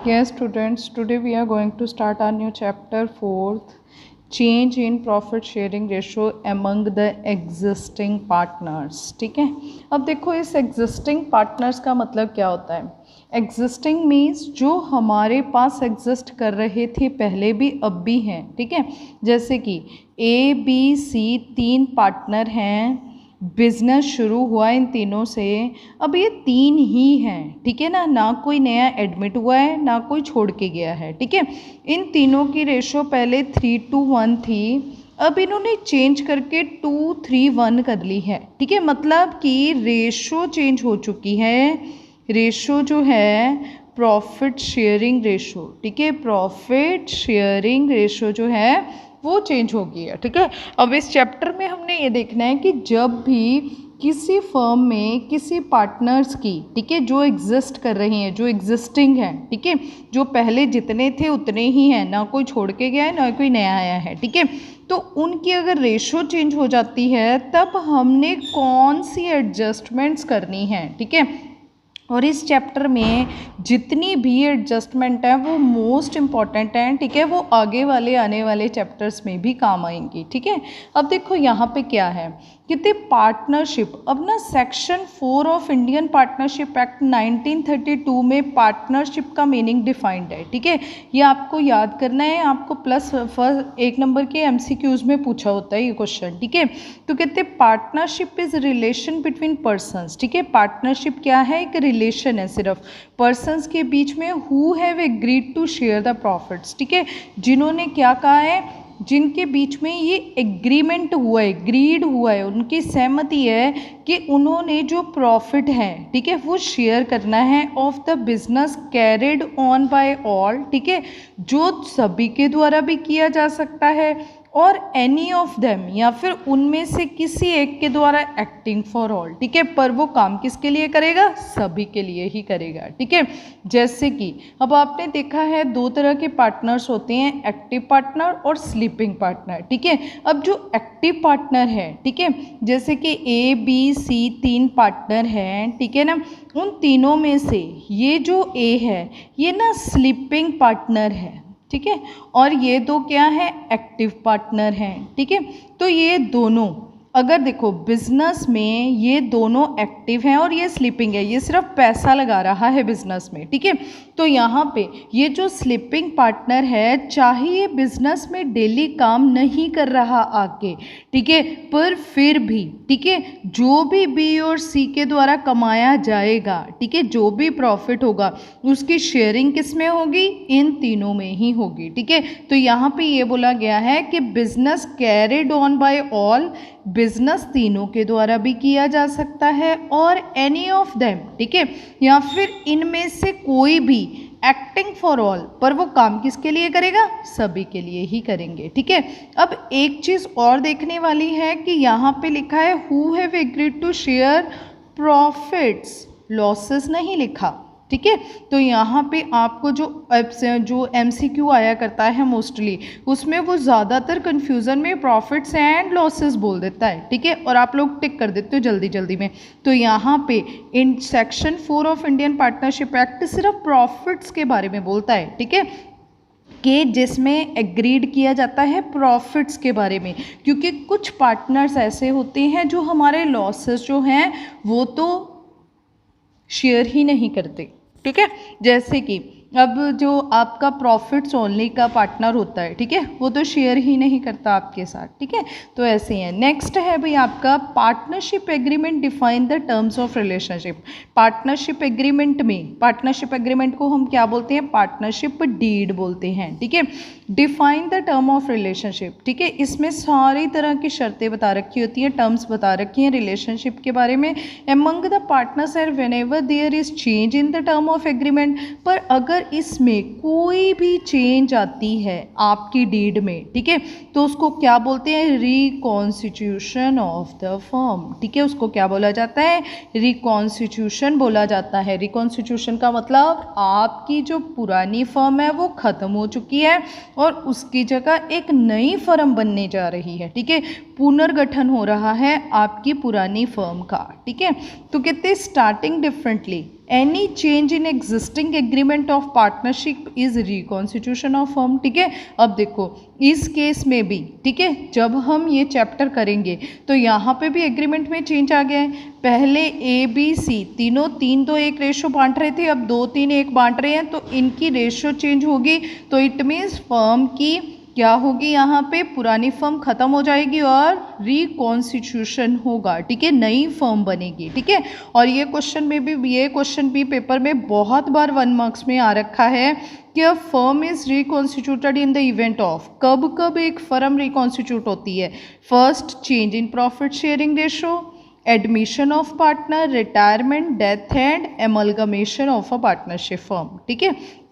Yes, students, today we are going to start our new chapter 4th, change in profit sharing ratio among the existing partners. ठीक है, अब देखो इस existing partners का मतलब क्या होता है. Existing means जो हमारे पास exist कर रहे थे पहले भी अब भी हैं. ठीक है, जैसे कि A, B, C 3 पार्टनर हैं, बिजनेस शुरू हुआ इन तीनों से, अब ये 3 ही हैं. ठीक है ना कोई नया एडमिट हुआ है ना कोई छोड़ के गया है. ठीक है, इन तीनों की रेशो पहले 3:1 थी, अब इन्होंने चेंज करके 2:3:1 कर ली है. ठीक है, मतलब कि रेशो चेंज हो चुकी है. रेशो जो है प्रॉफिट शेयरिंग रेशो, ठीक है, प्रॉफिट शेयरिंग रेशो जो है वो चेंज हो गई है. ठीक है, अब इस चैप्टर में हमने ये देखना है कि जब भी किसी फर्म में किसी पार्टनर्स की, ठीक है, जो एग्जिस्ट कर रही हैं, जो एग्जिस्टिंग हैं, ठीक है, जो पहले जितने थे उतने ही हैं, ना कोई छोड़ के गया है ना कोई नया आया है. ठीक है, तो उनकी अगर रेशो चेंज हो जाती है तब हमने कौन सी एडजस्टमेंट्स करनी है. ठीक है, और इस चैप्टर में जितनी भी एडजस्टमेंट है वो मोस्ट इम्पॉर्टेंट हैं. ठीक है, वो आगे वाले आने वाले चैप्टर्स में भी काम आएंगी. ठीक है, अब देखो यहाँ पे क्या है, कितने पार्टनरशिप. अब ना section 4 of Indian partnership act 1932 में पार्टनरशिप का मीनिंग डिफाइंड है. ठीक है, ये आपको याद करना है, आपको प्लस फर्स्ट 1 नंबर के MCQs में पूछा होता है ये क्वेश्चन. ठीक है, तो कहते हैं partnership is relation between persons. ठीक है, पार्टनरशिप क्या है, एक रिलेशन है सिर्फ पर्सनस के बीच में, who have agreed to share the profits. ठीक है, जिन्होंने क्या कहा है, जिनके बीच में ये एग्रीमेंट हुआ है, एग्रीड हुआ है, उनकी सहमति है कि उन्होंने जो प्रॉफिट है, ठीक है, वो शेयर करना है of the business carried on by all. ठीक है, जो सभी के द्वारा भी किया जा सकता है और एनी ऑफ देम, या फिर उनमें से किसी एक के द्वारा एक्टिंग फॉर ऑल. ठीक है, पर वो काम किसके लिए करेगा, सभी के लिए ही करेगा. ठीक है, जैसे कि अब आपने देखा है 2 तरह के पार्टनर्स होते हैं, एक्टिव पार्टनर और स्लीपिंग पार्टनर. ठीक है, अब जो एक्टिव पार्टनर है, ठीक है, जैसे कि A, B, C 3 पार्टनर हैं. ठीक है ना, उन तीनों में से ये जो A है ये ना स्लीपिंग पार्टनर है. ठीक है, और ये 2 क्या है, एक्टिव पार्टनर हैं. ठीक है, तो ये दोनों अगर देखो बिजनेस में ये दोनों एक्टिव हैं और ये स्लीपिंग है, ये सिर्फ पैसा लगा रहा है बिजनेस में. ठीक है, तो यहाँ पे ये जो स्लीपिंग पार्टनर है, चाहे ये बिजनेस में डेली काम नहीं कर रहा आके, ठीक है, पर फिर भी, ठीक है, जो भी B और C के द्वारा कमाया जाएगा, ठीक है, जो भी प्रॉफिट होगा उसकी शेयरिंग किस में होगी, इन तीनों में ही होगी. ठीक है, तो यहाँ पे ये बोला गया है कि business carried on by all, business तीनों के द्वारा भी किया जा सकता है, और एनी ऑफ देम, ठीक है, या फिर इनमें से कोई भी एक्टिंग फॉर ऑल, पर वो काम किसके लिए करेगा, सभी के लिए ही करेंगे. ठीक है, अब एक चीज़ और देखने वाली है कि यहाँ पे लिखा है who have agreed to share profits, losses नहीं लिखा. ठीक है, तो यहाँ पे आपको जो MCQ आया करता है मोस्टली, उसमें वो ज़्यादातर कन्फ्यूज़न में प्रॉफिट्स एंड लॉसेस बोल देता है. ठीक है, और आप लोग टिक कर देते हो जल्दी जल्दी में. तो यहाँ पे in section 4 of Indian partnership act सिर्फ प्रॉफिट्स के बारे में बोलता है. ठीक है, कि जिसमें एग्रीड किया जाता है प्रॉफिट्स के बारे में, क्योंकि कुछ पार्टनर्स ऐसे होते हैं जो हमारे लॉसेस जो हैं वो तो शेयर ही नहीं करते. ठीक है, जैसे कि अब जो आपका प्रॉफिट्स ओनली का पार्टनर होता है, ठीक है, वो तो शेयर ही नहीं करता आपके साथ. ठीक है, तो ऐसे ही है. नेक्स्ट है भाई आपका partnership agreement define the terms of relationship. Partnership agreement में, पार्टनरशिप एग्रीमेंट को हम क्या बोलते हैं, पार्टनरशिप डीड बोलते हैं. ठीक है, define the term of relationship. ठीक है, इसमें सारी तरह की शर्तें बता रखी होती हैं, टर्म्स बता रखी हैं रिलेशनशिप के बारे में. Among the partners are whenever there is change in the term of agreement, पर अगर इसमें कोई भी चेंज आती है आपकी डीड में, ठीक है, तो उसको क्या बोलते हैं, रिकॉन्स्टिट्यूशन ऑफ द फर्म. ठीक है, उसको क्या बोला जाता है, रिकॉन्स्टिट्यूशन बोला जाता है. रिकॉन्स्टिट्यूशन का मतलब आपकी जो पुरानी फर्म है वो खत्म हो चुकी है और उसकी जगह एक नई फर्म बनने जा रही है. ठीक है, पुनर्गठन हो रहा है आपकी पुरानी फर्म का. ठीक है, तो कहते हैं starting differently, any change in existing agreement of partnership is reconstitution of firm. ठीक है, अब देखो इस केस में भी, ठीक है, जब हम ये चैप्टर करेंगे तो यहाँ पे भी एग्रीमेंट में चेंज आ गया है। पहले ए बी सी तीनों 3-2-1 रेशो बांट रहे थे, अब 2-3-1 बांट रहे हैं, तो इनकी रेशो चेंज होगी। तो इट मीन्स फर्म की क्या होगी, यहाँ पे पुरानी फर्म खत्म हो जाएगी और रिकॉन्स्टिट्यूशन होगा। ठीक है, नई फर्म बनेगी। ठीक है, और ये क्वेश्चन में भी, ये क्वेश्चन भी पेपर में बहुत बार 1 मार्क्स में आ रखा है कि a firm is reconstituted in the event of, कब कब एक फर्म रिकॉन्स्टिट्यूट होती है। First, change in profit sharing ratio, admission of partner, retirement, death and amalgamation of a partnership firm. ठीक है,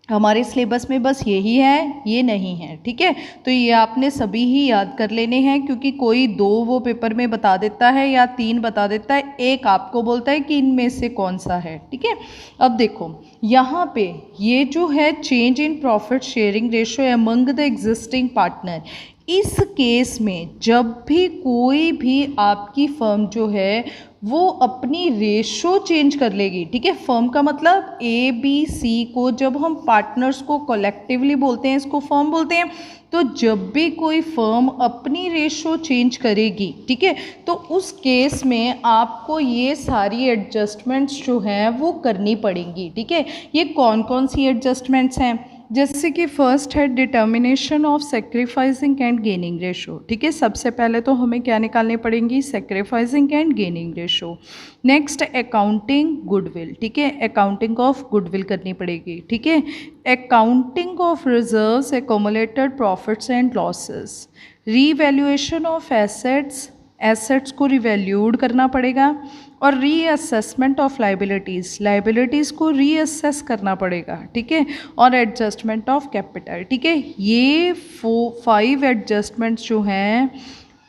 हमारे सिलेबस में बस यही है, ये नहीं है। ठीक है, तो ये आपने सभी ही याद कर लेने हैं, क्योंकि कोई 2 वो पेपर में बता देता है या 3 बता देता है, एक आपको बोलता है कि इनमें से कौन सा है। ठीक है, अब देखो यहाँ पे ये जो है change in profit sharing ratio among the existing partner, इस केस में जब भी कोई भी आपकी फर्म जो है वो अपनी रेशो चेंज कर लेगी। ठीक है, फर्म का मतलब ए बी सी को जब हम पार्टनर्स को कलेक्टिवली बोलते हैं, इसको फर्म बोलते हैं। तो जब भी कोई फर्म अपनी रेशो चेंज करेगी, ठीक है, तो उस केस में आपको ये सारी एडजस्टमेंट्स जो हैं वो करनी पड़ेंगी। ठीक है, ये कौन कौन सी एडजस्टमेंट्स हैं, जैसे कि फर्स्ट है determination of sacrificing and gaining ratio. ठीक है, सबसे पहले तो हमें क्या निकालनी पड़ेंगी, sacrificing and gaining ratio. Next accounting goodwill. ठीक है, अकाउंटिंग ऑफ गुडविल करनी पड़ेगी। ठीक है, accounting of reserves, accumulated profits and losses, revaluation of assets, assets को रिवैल्यूड करना पड़ेगा, और रीअसेसमेंट ऑफ लाइबिलिटीज़, लाइबिलिटीज़ को रीअसेस करना पड़ेगा। ठीक है, और एडजस्टमेंट ऑफ कैपिटल। ठीक है, ये 5 एडजस्टमेंट्स जो हैं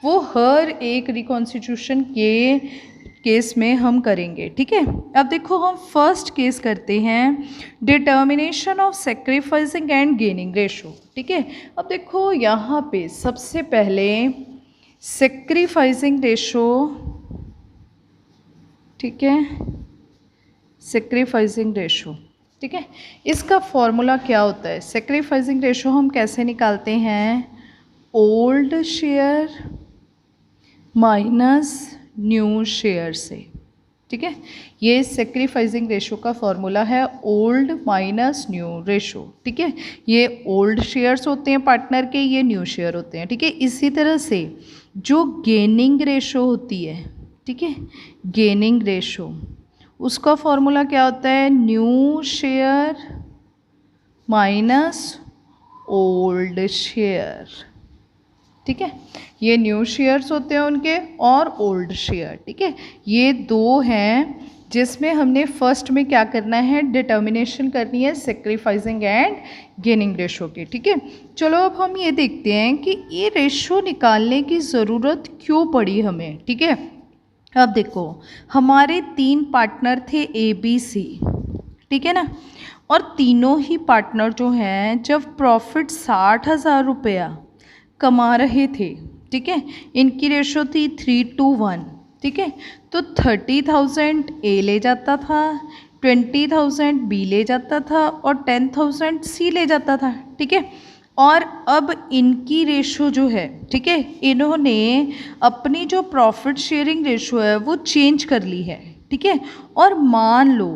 वो हर एक रिकॉन्स्टिट्यूशन के केस में हम करेंगे। ठीक है, अब देखो हम फर्स्ट केस करते हैं, determination of sacrificing and gaining ratio. ठीक है, अब देखो यहाँ पे सबसे पहले सेक्रीफाइसिंग रेशो, ठीक है, सेक्रीफाइसिंग रेशो। ठीक है, इसका फॉर्मूला क्या होता है, सेक्रीफाइसिंग रेशो हम कैसे निकालते हैं, old share minus new share से। ठीक है, ये सेक्रीफाइसिंग रेशो का फॉर्मूला है, ओल्ड माइनस न्यू रेशो। ठीक है, ये ओल्ड शेयर्स होते हैं पार्टनर के, ये न्यू शेयर होते हैं। ठीक है, इसी तरह से जो गेनिंग रेशो होती है, ठीक है, गेनिंग रेशो, उसका फॉर्मूला क्या होता है, new share minus old share. ठीक है, ये न्यू शेयर्स होते हैं उनके, और ओल्ड शेयर। ठीक है, ये 2 हैं जिसमें हमने फर्स्ट में क्या करना है, डिटर्मिनेशन करनी है सेक्रीफाइसिंग एंड गेनिंग रेशो की। ठीक है, चलो अब हम ये देखते हैं कि ये रेशो निकालने की ज़रूरत क्यों पड़ी हमें। ठीक है, अब देखो हमारे 3 पार्टनर थे ए बी सी, ठीक है ना, और तीनों ही पार्टनर जो हैं जब प्रॉफिट 60,000 रुपया कमा रहे थे, ठीक है, इनकी रेशो थी 3:1। ठीक है, तो 30,000 ए ले जाता था, 20,000 बी ले जाता था, और 10,000 सी ले जाता था। ठीक है, और अब इनकी रेशो जो है, ठीक है, इन्होंने अपनी जो प्रॉफिट शेयरिंग रेशो है वो चेंज कर ली है। ठीक है, और मान लो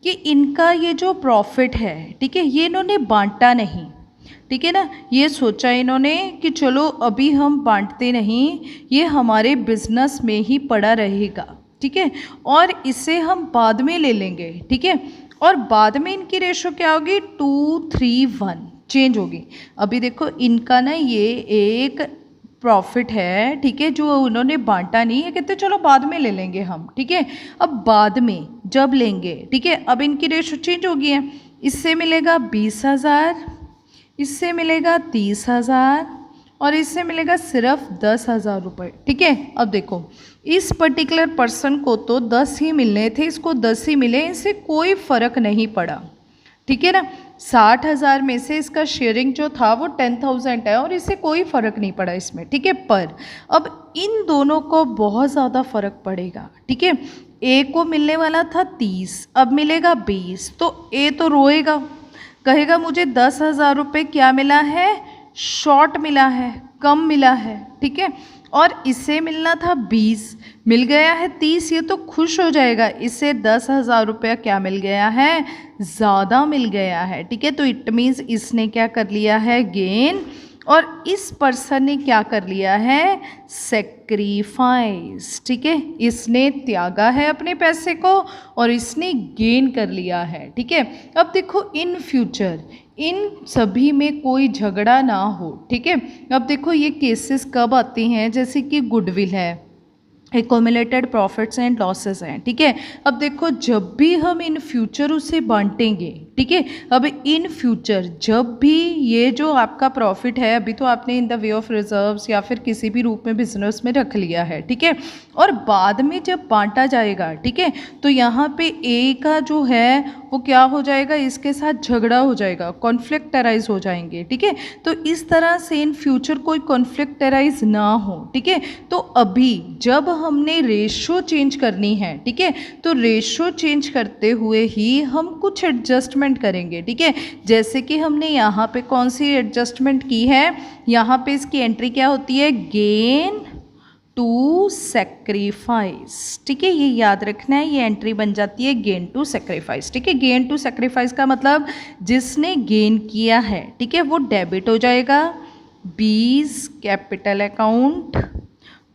कि इनका ये जो प्रॉफिट है, ठीक है, ये इन्होंने बांटा नहीं। ठीक है ना, ये सोचा इन्होंने कि चलो अभी हम बांटते नहीं, ये हमारे बिजनेस में ही पड़ा रहेगा। ठीक है, और इसे हम बाद में ले लेंगे। ठीक है, और बाद में इनकी रेशो क्या होगी, 2:3:1 चेंज होगी। अभी देखो इनका ना ये एक प्रॉफिट है, ठीक है, जो उन्होंने बांटा नहीं है, कहते चलो बाद में ले लेंगे हम। ठीक है, अब बाद में जब लेंगे, ठीक है, अब इनकी रेशो चेंज हो गई है, इससे मिलेगा 20,000, इससे मिलेगा 30,000, और इससे मिलेगा सिर्फ 10,000 रुपये। ठीक है, अब देखो इस पर्टिकुलर पर्सन को तो 10 ही मिलने थे, इसको 10 ही मिले, इससे कोई फ़र्क नहीं पड़ा। ठीक है ना, 60,000 में से इसका शेयरिंग जो था वो 10,000 है और इसे कोई फ़र्क नहीं पड़ा इसमें, ठीक है। पर अब इन दोनों को बहुत ज़्यादा फ़र्क पड़ेगा, ठीक है। ए को मिलने वाला था 30, अब मिलेगा 20, तो ए तो रोएगा, कहेगा मुझे 10,000 रुपये क्या मिला है, शॉर्ट मिला है, कम मिला है, ठीक है। और इसे मिलना था 20, मिल गया है 30, ये तो खुश हो जाएगा, इसे 10,000 रुपया क्या मिल गया है, ज़्यादा मिल गया है, ठीक है। तो इट मीन्स इसने क्या कर लिया है, गेन, और इस पर्सन ने क्या कर लिया है, सेक्रीफाइस, ठीक है। इसने त्यागा है अपने पैसे को और इसने गेन कर लिया है, ठीक है। अब देखो इन फ्यूचर इन सभी में कोई झगड़ा ना हो, ठीक है। अब देखो ये केसेस कब आते हैं, जैसे कि गुडविल है, एक्यूमुलेटेड प्रॉफिट्स एंड लॉसेस हैं, ठीक है। अब देखो जब भी हम इन फ्यूचर उसे बांटेंगे, ठीक है, अब इन फ्यूचर जब भी ये जो आपका प्रॉफिट है, अभी तो आपने in the way of reserves या फिर किसी भी रूप में बिजनेस में रख लिया है, ठीक है, और बाद में जब बांटा जाएगा, ठीक है, तो यहाँ पे ए का जो है वो क्या हो जाएगा, इसके साथ झगड़ा हो जाएगा, कॉन्फ्लिक्ट अराइज हो जाएंगे, ठीक है। तो इस तरह से इन फ्यूचर कोई कॉन्फ्लिक्ट अराइज ना हो, ठीक है। तो अभी जब हमने रेशो चेंज करनी है, ठीक है, तो रेशो चेंज करते हुए ही हम कुछ एडजस्टमेंट करेंगे, ठीक है। जैसे कि हमने यहाँ पे कौन सी एडजस्टमेंट की है, यहाँ पे इसकी एंट्री क्या होती है, गेन टू सेक्रीफाइस, ठीक है, ये याद रखना है, ये एंट्री बन जाती है गेन टू सेक्रीफाइस, ठीक है। गेन टू सेक्रीफाइस का मतलब जिसने गेन किया है, ठीक है, वो डेबिट हो जाएगा B's capital account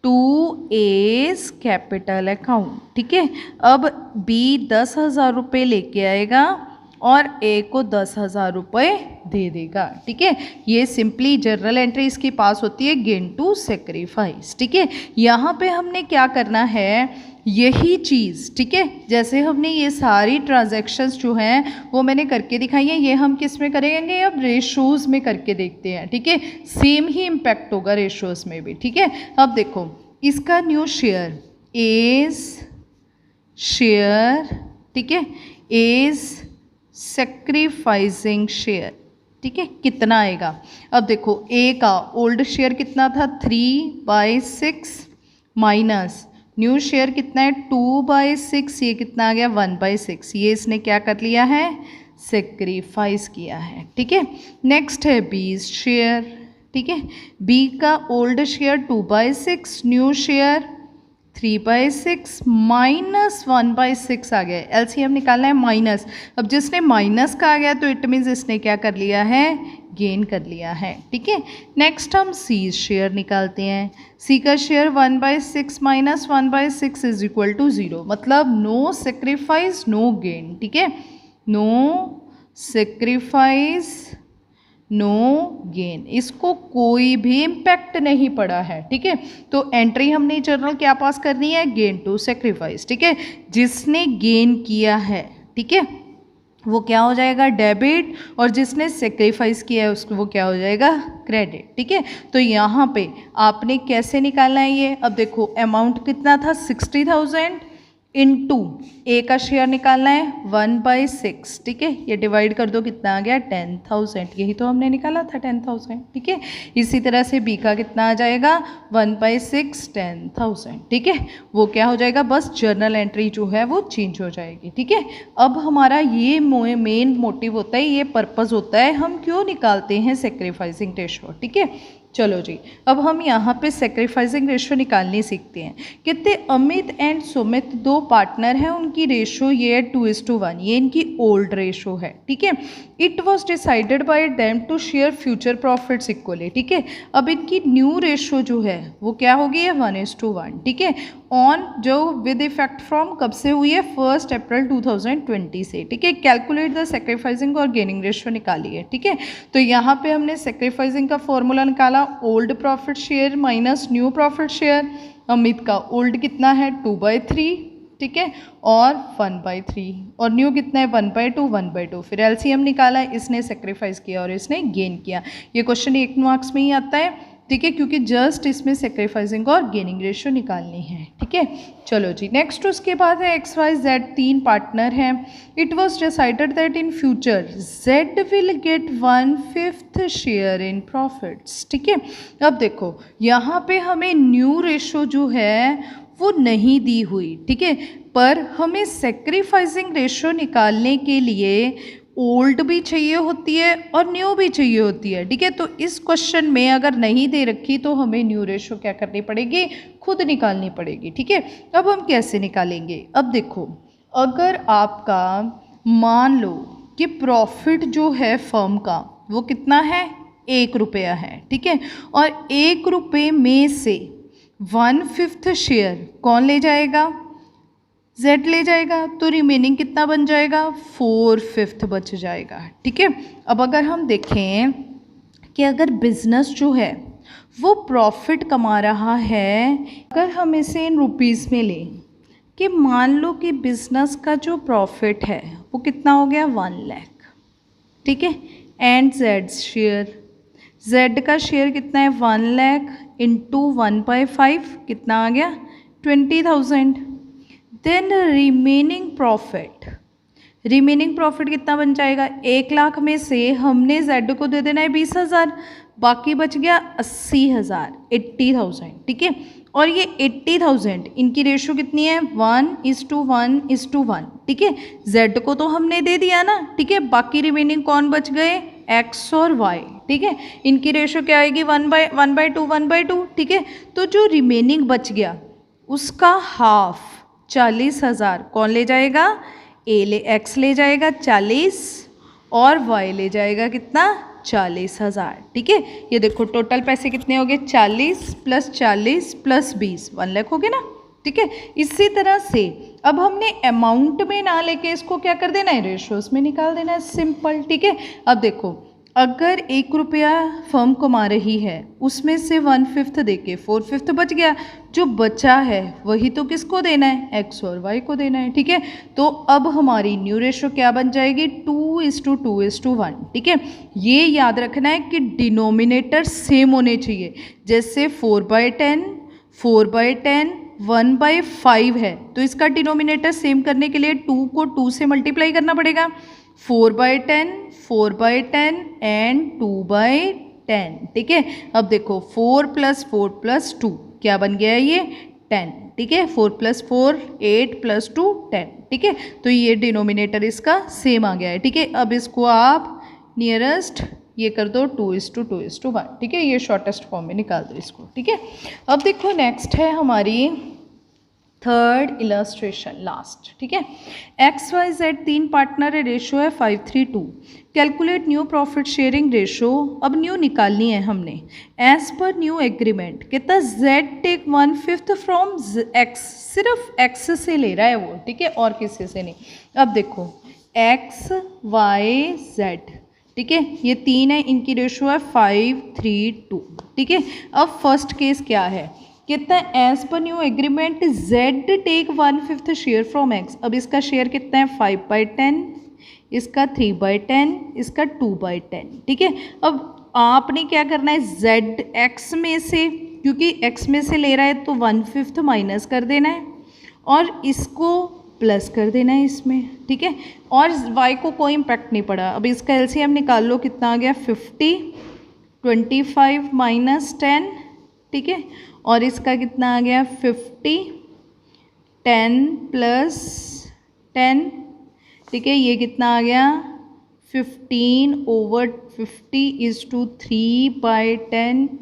to A's capital account, ठीक है। अब बी 10,000 रुपये लेके आएगा और ए को 10,000 रुपये दे देगा, ठीक है। ये सिंपली जर्नल एंट्री इसकी पास होती है गेन टू सेक्रीफाइस, ठीक है। यहाँ पे हमने क्या करना है, यही चीज़, ठीक है, जैसे हमने ये सारी ट्रांजैक्शंस जो हैं वो मैंने करके दिखाई है, ये हम किस में करेंगे, अब रेशोज़ में करके देखते हैं, ठीक है। सेम ही इम्पैक्ट होगा रेशोज़ में भी, ठीक है। अब देखो इसका न्यू शेयर एज शेयर, ठीक है, एज सेक्रीफाइसिंग शेयर, ठीक है, कितना आएगा। अब देखो ए का ओल्ड शेयर कितना था 3/6 माइनस न्यू शेयर कितना है 2/6, ये कितना आ गया 1/6, ये इसने क्या कर लिया है, सेक्रीफाइस किया है, ठीक है। नेक्स्ट है बी शेयर, ठीक है, बी का old share 2/6, new share 3/6 minus 1/6 आ गया, एलसीएम निकालना है माइनस। अब जिसने माइनस का आ गया तो इट मीन्स इसने क्या कर लिया है, गेन कर लिया है, ठीक है। नेक्स्ट हम सी शेयर निकालते हैं, सी का share 1/6 minus 1/6 is equal to 0, मतलब नो सेक्रीफाइस नो गेन, ठीक है, नो सेक्रीफाइस नो गेन, इसको कोई भी इम्पैक्ट नहीं पड़ा है, ठीक है। तो एंट्री हमने जर्नल क्या पास करनी है, गेन टू सेक्रीफाइस, ठीक है। जिसने गेन किया है, ठीक है, वो क्या हो जाएगा, डेबिट, और जिसने सेक्रीफाइस किया है उसको वो क्या हो जाएगा, क्रेडिट, ठीक है। तो यहाँ पे आपने कैसे निकालना है ये, अब देखो अमाउंट कितना था 60,000 इंटू ए का शेयर निकालना है 1/6, ठीक है, ये डिवाइड कर दो कितना आ गया 10,000, यही तो हमने निकाला था 10,000, ठीक है। इसी तरह से बी का कितना आ जाएगा 1/6 10,000, ठीक है, वो क्या हो जाएगा, बस जर्नल एंट्री जो है वो चेंज हो जाएगी, ठीक है। अब हमारा ये मेन मोटिव होता है, ये पर्पज़ होता है हम क्यों निकालते हैं सेक्रीफाइसिंग रेशो, ठीक है। चलो जी, अब हम यहाँ पे सेक्रीफाइसिंग रेशो निकालनी सीखते हैं। कहते अमित एंड सुमित दो पार्टनर हैं, उनकी रेशो ये है 2:1, ये इनकी ओल्ड रेशो है, ठीक है। It was decided by them to share future profits equally, ठीक है। अब इनकी न्यू रेशो जो है वो क्या होगी, 1:1, ठीक है, ऑन जो विद इफेक्ट फ्रॉम कब से हुई है 1 अप्रैल 2020 से, ठीक है। कैलकुलेट द सेक्रीफाइसिंग और गेनिंग रेशो निकाली है, ठीक है। तो यहाँ पे हमने सेक्रीफाइसिंग का फॉर्मूला निकाला, old profit share minus new profit share. Amit का ओल्ड कितना है 2/3, ठीक है, और 1/3, और न्यू कितना है 1/2 1/2, फिर एलसीएम निकाला, इसने सेक्रीफाइस किया और इसने गेन किया। ये क्वेश्चन 1 मार्क्स में ही आता है, ठीक है, क्योंकि जस्ट इसमें सेक्रीफाइसिंग और गेनिंग रेशियो निकालनी है। ठीक है, चलो जी नेक्स्ट उसके बाद है XYZ 3 पार्टनर हैं। It was decided that in future Z will get 1/5 share in profits. ठीक है, अब देखो यहाँ पे हमें न्यू रेशो जो है वो नहीं दी हुई। ठीक है, पर हमें सेक्रीफाइसिंग रेशो निकालने के लिए ओल्ड भी चाहिए होती है और न्यू भी चाहिए होती है। ठीक है, तो इस क्वेश्चन में अगर नहीं दे रखी तो हमें न्यू रेशो क्या करनी पड़ेगी, खुद निकालनी पड़ेगी। ठीक है, अब हम कैसे निकालेंगे, अब देखो अगर आपका मान लो कि प्रॉफिट जो है फर्म का वो कितना है, 1 रुपया है। ठीक है, और 1 रुपये में से 1/5 शेयर कौन ले जाएगा, Z ले जाएगा, तो रिमेनिंग कितना बन जाएगा, 4/5 बच जाएगा। ठीक है, अब अगर हम देखें कि अगर बिजनेस जो है वो प्रॉफिट कमा रहा है, अगर हम इसे इन रुपीज़ में लें कि मान लो कि बिजनेस का जो प्रॉफिट है वो कितना हो गया, 1 लाख। ठीक है, एंड Z शेयर, Z का शेयर कितना है, 1 लाख इंटू 1/5 कितना आ गया, 20,000। देन रिमेनिंग प्रॉफिट कितना बन जाएगा, 1 लाख में से हमने Z को दे देना है 20,000, बाकी बच गया 80,000, 80,000। ठीक है, और ये 80,000 इनकी रेशो कितनी है, 1:1:1। ठीक है, Z को तो हमने दे दिया ना। ठीक है, बाकी रिमेनिंग कौन बच गए, X और Y। ठीक है, इनकी रेशो क्या आएगी, 1/2। ठीक है, तो जो रिमेनिंग बच गया उसका हाफ 40,000 कौन ले जाएगा, X ले जाएगा 40 और Y ले जाएगा कितना, 40,000। ठीक है, ये देखो टोटल पैसे कितने हो गए, 40 + 40 + 20, 1 लाख हो गए ना। ठीक है, इसी तरह से अब हमने अमाउंट में ना लेके इसको क्या कर देना है, रेशोस में निकाल देना है, सिंपल। ठीक है, अब देखो अगर 1 रुपया फर्म कमा रही है उसमें से 1/5 देके 4/5 बच गया, जो बचा है वही तो किसको देना है, X और Y को देना है। ठीक है, तो अब हमारी न्यू रेशो क्या बन जाएगी, 2:2:1। ठीक है, ये याद रखना है कि डिनोमिनेटर सेम होने चाहिए। जैसे 4/10 4/10 1/5 है, तो इसका डिनोमिनेटर सेम करने के लिए 2 को 2 से मल्टीप्लाई करना पड़ेगा, 4/10 4/10 एंड 2/10। ठीक है, अब देखो 4 + 4 + 2 क्या बन गया है, ये 10। ठीक है, 4 + 4 8 + 2 10। ठीक है, तो ये डिनोमिनेटर इसका सेम आ गया है। ठीक है, अब इसको आप नियरेस्ट ये कर दो 2:2:1। ठीक है, ये शॉर्टेस्ट फॉर्म में निकाल दो इसको। ठीक है, अब देखो नेक्स्ट है हमारी थर्ड इलस्ट्रेशन, लास्ट। ठीक है, XYZ 3 पार्टनर है, रेशो है 5:3:2। Calculate new profit sharing ratio, अब न्यू निकालनी है हमने। एज पर न्यू एग्रीमेंट कितना, Z टेक 1/5 फ्रॉम X, सिर्फ X से ले रहा है वो। ठीक है, और किसी से नहीं। अब देखो XYZ, ठीक है, ये 3 है, इनकी रेशो है 5:3:2। ठीक है, अब फर्स्ट केस क्या है, कितना, as per new agreement Z take 1/5 share from X। अब इसका शेयर कितना है, 5/10, इसका 3/10, इसका 2/10। ठीक है, अब आपने क्या करना है, Z X में से, क्योंकि X में से ले रहा है तो 1/5 माइनस कर देना है और इसको प्लस कर देना है इसमें। ठीक है, और Y को कोई इम्पैक्ट नहीं पड़ा। अब इसका LCM निकाल लो, कितना आ गया, 50, 25 - 10। ठीक है, और इसका कितना आ गया, 50, 10 + 10। ठीक है, ये कितना आ गया, 15/50 = 3/10 =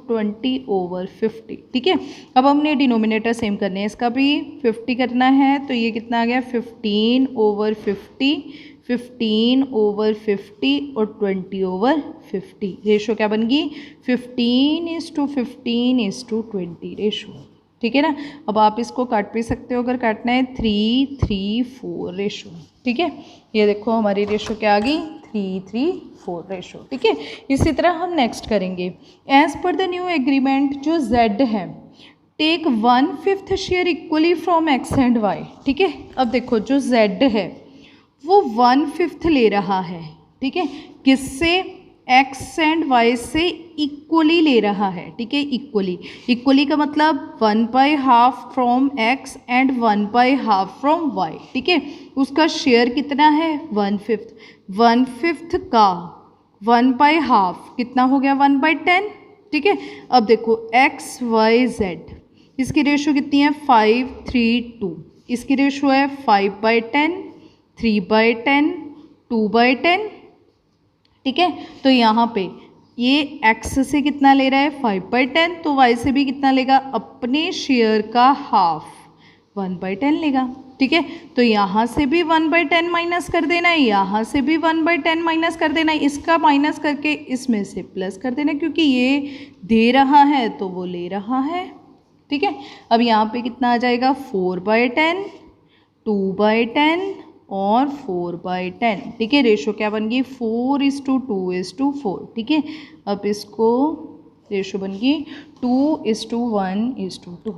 20/50। ठीक है, अब हमने डिनोमिनेटर सेम करने हैं, इसका भी 50 करना है, तो ये कितना आ गया, 15/50, 15/50 और 20/50। रेशो क्या बन गई, 15:15:20 रेशो। ठीक है ना, अब आप इसको काट भी सकते हो अगर काटना है, 3:3:4 रेशो। ठीक है, ये देखो हमारी रेशो क्या आ गई, 3:3:4 रेशो। ठीक है, इसी तरह हम नेक्स्ट करेंगे। As per the new agreement जो Z है, take 1/5 share equally from X and Y। ठीक है, अब देखो जो Z है वो 1/5 ले रहा है। ठीक है, किससे, एक्स एंड वाई से इक्वली ले रहा है, ठीक है, इक्वली। इक्वली का मतलब 1/2 from X and 1/2 from Y, ठीक है। उसका शेयर कितना है 1/5, 1/5 का 1/2 कितना हो गया 1/10, ठीक है। अब देखो एक्स वाई जेड, इसकी रेशो कितनी है 5:3:2, इसकी रेशो है 5/10, 3/10, 2/10, ठीक है। तो यहाँ पे ये x से कितना ले रहा है 5/10, तो y से भी कितना लेगा अपने शेयर का हाफ 1/10 लेगा, ठीक है। तो यहाँ से भी 1/10 माइनस कर देना है, यहाँ से भी 1/10 माइनस कर देना है, इसका माइनस करके इसमें से प्लस कर देना, क्योंकि ये दे रहा है तो वो ले रहा है, ठीक है। अब यहाँ पे कितना आ जाएगा 4/10, 2/10 और 4/10, ठीक है। रेशो क्या बन गई 4:2:4, ठीक है। अब इसको रेशो बन गई 2:1:2,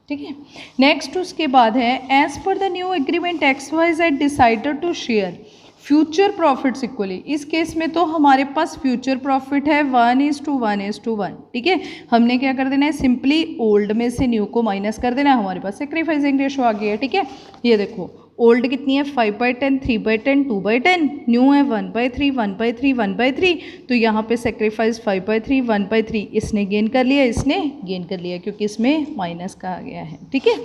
ठीक है। नेक्स्ट उसके बाद है as per the new agreement X Y Z decided to share future profits equally. इस केस में तो हमारे पास फ्यूचर प्रॉफिट है 1:1:1, ठीक है। हमने क्या कर देना है सिंपली ओल्ड में से न्यू को माइनस कर देना है, हमारे पास सेक्रीफाइसिंग रेशो आ गई है, ठीक है। ये देखो ओल्ड कितनी है 5/10, 3/10, 2/10, न्यू है 1/3, 1/3, 1/3, तो यहाँ पे सेक्रीफाइस 5/3, 1/3, इसने गेन कर लिया, इसने गेन कर लिया, क्योंकि इसमें माइनस का आ गया है, ठीक है।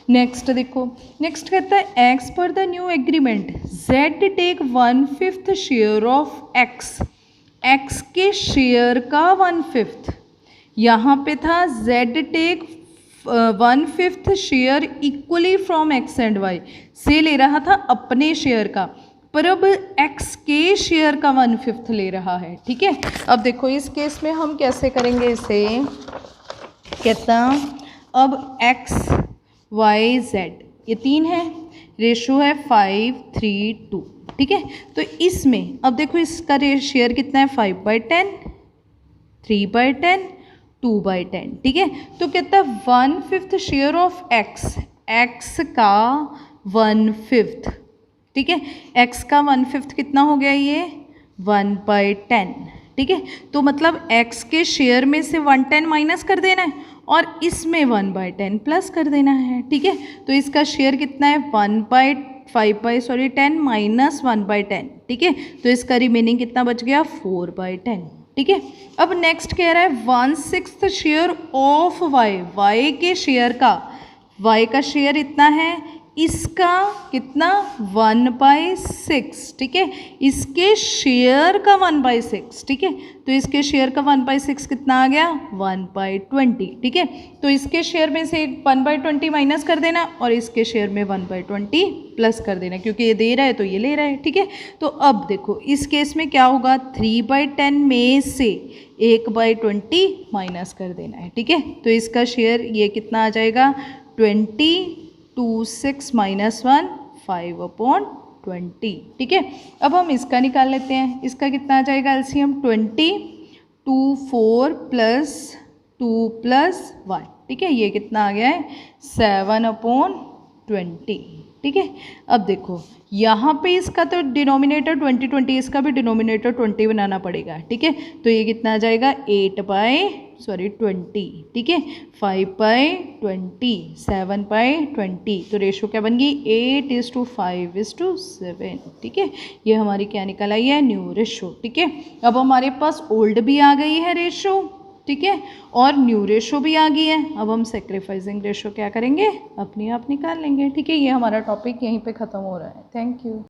नेक्स्ट देखो, नेक्स्ट कहता है X per the new agreement Z take 1/5 share of X, X के शेयर का 1/5, यहाँ पे था Z take 1/5 share equally from X and Y, से ले रहा था अपने शेयर का, पर अब एक्स के शेयर का 1/5 ले रहा है, ठीक है। अब देखो इस केस में हम कैसे करेंगे इसे, कहता अब एक्स वाई जेड ये 3 है, रेशो है 5:3:2, ठीक है। तो इसमें अब देखो इसका शेयर कितना है 5/10, 3/10, 2/10, ठीक है। तो कहता है 1/5 शेयर ऑफ एक्स, एक्स का 1/5, ठीक है। एक्स का 1/5 कितना हो गया ये 1/10, ठीक है। तो मतलब एक्स के शेयर में से 1/10 माइनस कर देना है और इसमें 1/10 प्लस कर देना है, ठीक है। तो इसका शेयर कितना है 10 माइनस 1/10, ठीक है। तो इसका रिमेनिंग कितना बच गया 4/10, ठीक है। अब नेक्स्ट कह रहा है 1/6 शेयर ऑफ वाई, वाई के शेयर का, वाई का शेयर इतना है, इसका कितना 1/6, ठीक है। इसके शेयर का 1/6, ठीक है। तो इसके शेयर का 1/6 कितना आ गया 1/20, ठीक है। तो इसके शेयर में से 1/20 माइनस कर देना और इसके शेयर में 1/20 प्लस कर देना, क्योंकि ये दे रहा है तो ये ले रहा है, ठीक है। तो अब देखो इस केस में क्या होगा 3/10 में से 1/20 माइनस कर देना है, ठीक है। तो इसका शेयर ये कितना आ जाएगा 20, 2 6 -1 5/20, ठीक है। अब हम इसका निकाल लेते हैं, इसका कितना आ जाएगा एलसीएम 20, 2 4 + 2 + 1, ठीक है। ये कितना आ गया है 7/20, ठीक है। अब देखो यहाँ पे इसका तो डिनोमिनेटर 20, इसका भी डिनोमिनेटर 20 बनाना पड़ेगा, ठीक है। तो ये कितना आ जाएगा 20, ठीक है। 5/20, 7/20, तो रेशो क्या बन गई 8:5:7, ठीक है। ये हमारी क्या निकल आई है न्यू रेशो, ठीक है। अब हमारे पास ओल्ड भी आ गई है रेशो, ठीक है, और न्यू रेशो भी आ गई है। अब हम सेक्रीफाइसिंग रेशो क्या करेंगे अपने आप निकाल लेंगे, ठीक है। ये हमारा टॉपिक यहीं पे ख़त्म हो रहा है। Thank you.